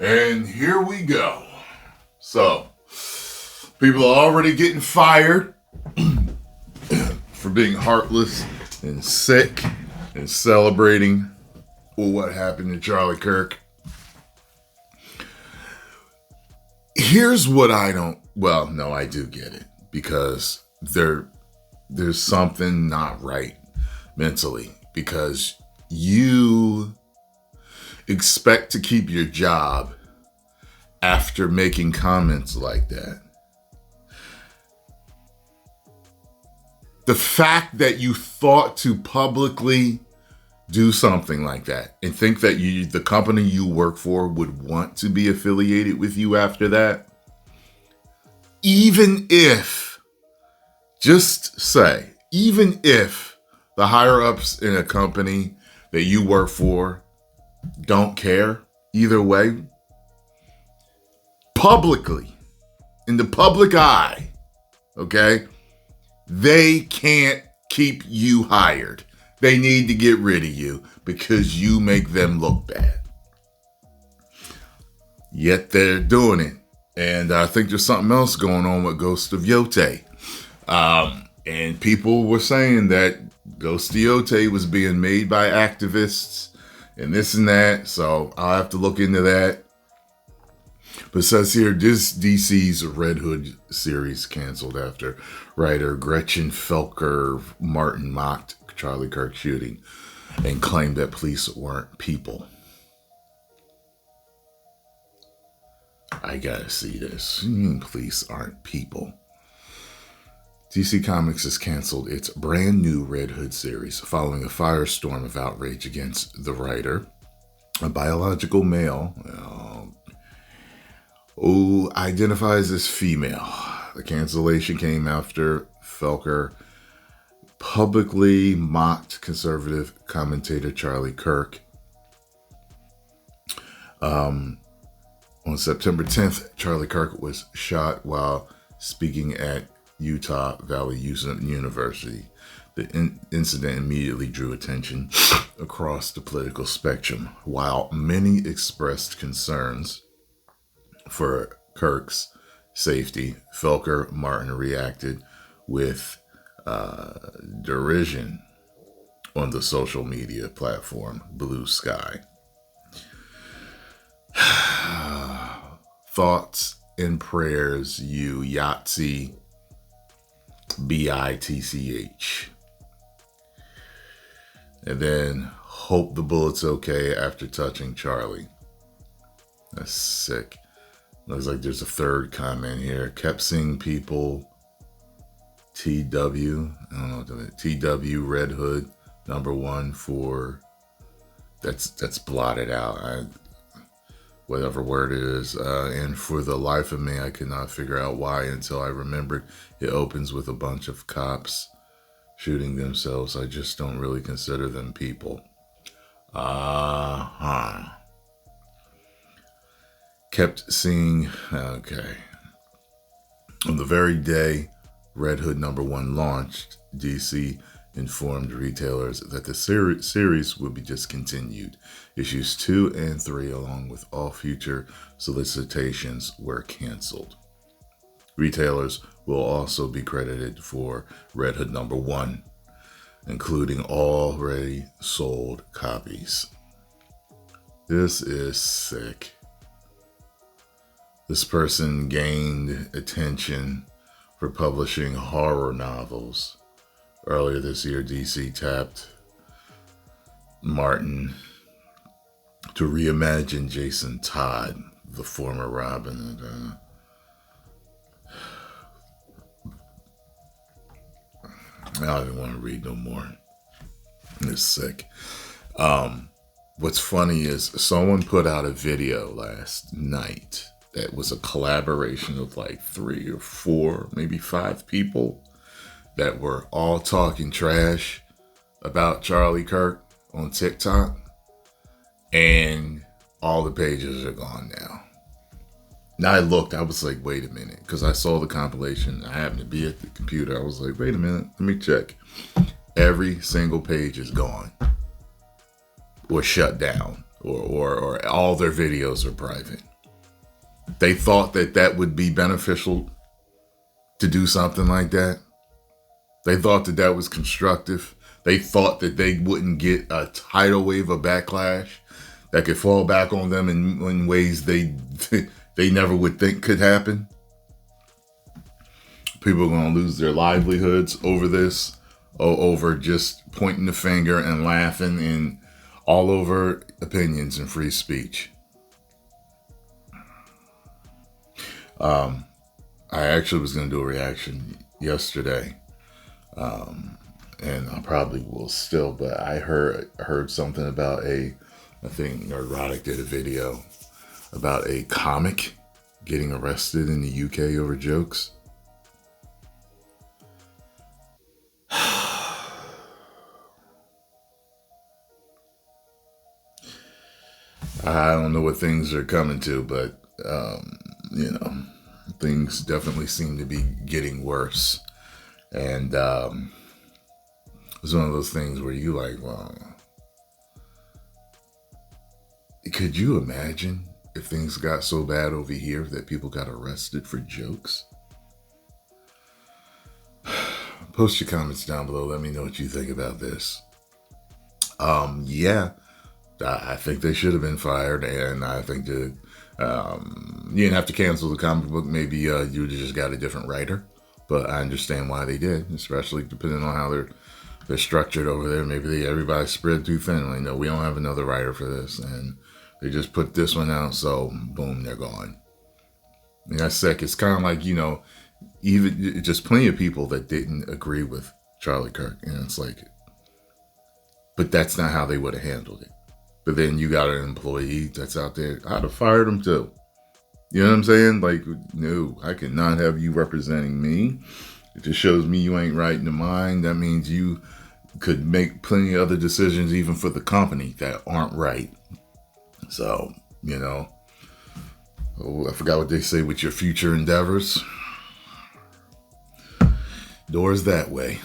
And here we go. So, people are already getting fired for being heartless and sick and celebrating what happened to Charlie Kirk. Here's what I do get it, because there's something not right mentally, because you expect to keep your job after making comments like that. The fact that you thought to publicly do something like that and think that the company you work for would want to be affiliated with you after that, even if the higher ups in a company that you work for don't care either way, publicly, in the public eye, okay, they can't keep you hired. They need to get rid of you because you make them look bad. Yet they're doing it. And I think there's something else going on with Ghost of Yote. And people were saying that Ghost of Yote was being made by activists and this and that. So I'll have to look into that. But it says here, this DC's Red Hood series canceled after writer Gretchen Felker Martin mocked Charlie Kirk shooting and claimed that police weren't people. I gotta see this. You mean police aren't people? DC Comics has canceled its brand new Red Hood series following a firestorm of outrage against the writer, a biological male who identifies as female. The cancellation came after Felker publicly mocked conservative commentator Charlie Kirk. On September 10th, Charlie Kirk was shot while speaking at Utah Valley University. The incident immediately drew attention across the political spectrum. While many expressed concerns for Kirk's safety, Felker Martin reacted with derision on the social media platform Blue Sky. Thoughts and prayers, you Yahtzee, BITCH. And then hope the bullet's okay after touching Charlie. That's sick. Looks like there's a third comment here. Kept seeing people TW, I don't know what that is. TW Red Hood #1 for that's blotted out. Whatever word it is. And for the life of me, I could not figure out why until I remembered it opens with a bunch of cops shooting themselves. I just don't really consider them people. Kept seeing, okay. On the very day Red Hood #1 launched, DC informed retailers that the series would be discontinued. Issues 2 and 3, along with all future solicitations, were canceled. Retailers will also be credited for Red Hood #1, including already sold copies. This is sick. This person gained attention for publishing horror novels. Earlier this year, DC tapped Martin to reimagine Jason Todd, the former Robin. I don't even want to read no more. It's sick. What's funny is someone put out a video last night that was a collaboration of like 3 or 4, maybe 5 people that were all talking trash about Charlie Kirk on TikTok, and all the pages are gone now. Now I looked, I was like, wait a minute, because I saw the compilation. I happened to be at the computer. I was like, wait a minute, let me check. Every single page is gone or shut down, or all their videos are private. They thought that that would be beneficial to do something like that. They thought that that was constructive. They thought that they wouldn't get a tidal wave of backlash that could fall back on them in ways they they never would think could happen. People are going to lose their livelihoods over this, over just pointing the finger and laughing and all over opinions and free speech. I actually was going to do a reaction yesterday, and I probably will still, but I heard something about I think Neurotic did a video about a comic getting arrested in the UK over jokes. I don't know what things are coming to, but, things definitely seem to be getting worse. And it's one of those things where you like, well, could you imagine if things got so bad over here that people got arrested for jokes? Post your comments down below. Let me know what you think about this. Yeah, I think they should have been fired, and I think that you didn't have to cancel the comic book. Maybe you just got a different writer, but I understand why they did, especially depending on how they're structured over there. Maybe everybody's spread too thin. Like, no, we don't have another writer for this, and they just put this one out, so boom, they're gone. And that's sick. It's kind of like, even just plenty of people that didn't agree with Charlie Kirk, and it's like, but that's not how they would have handled it. But then you got an employee that's out there. I'd have fired him too. You know what I'm saying? Like, no, I cannot have you representing me. It just shows me you ain't right in the mind. That means you could make plenty of other decisions, even for the company, that aren't right. So, I forgot what they say with your future endeavors. Doors that way.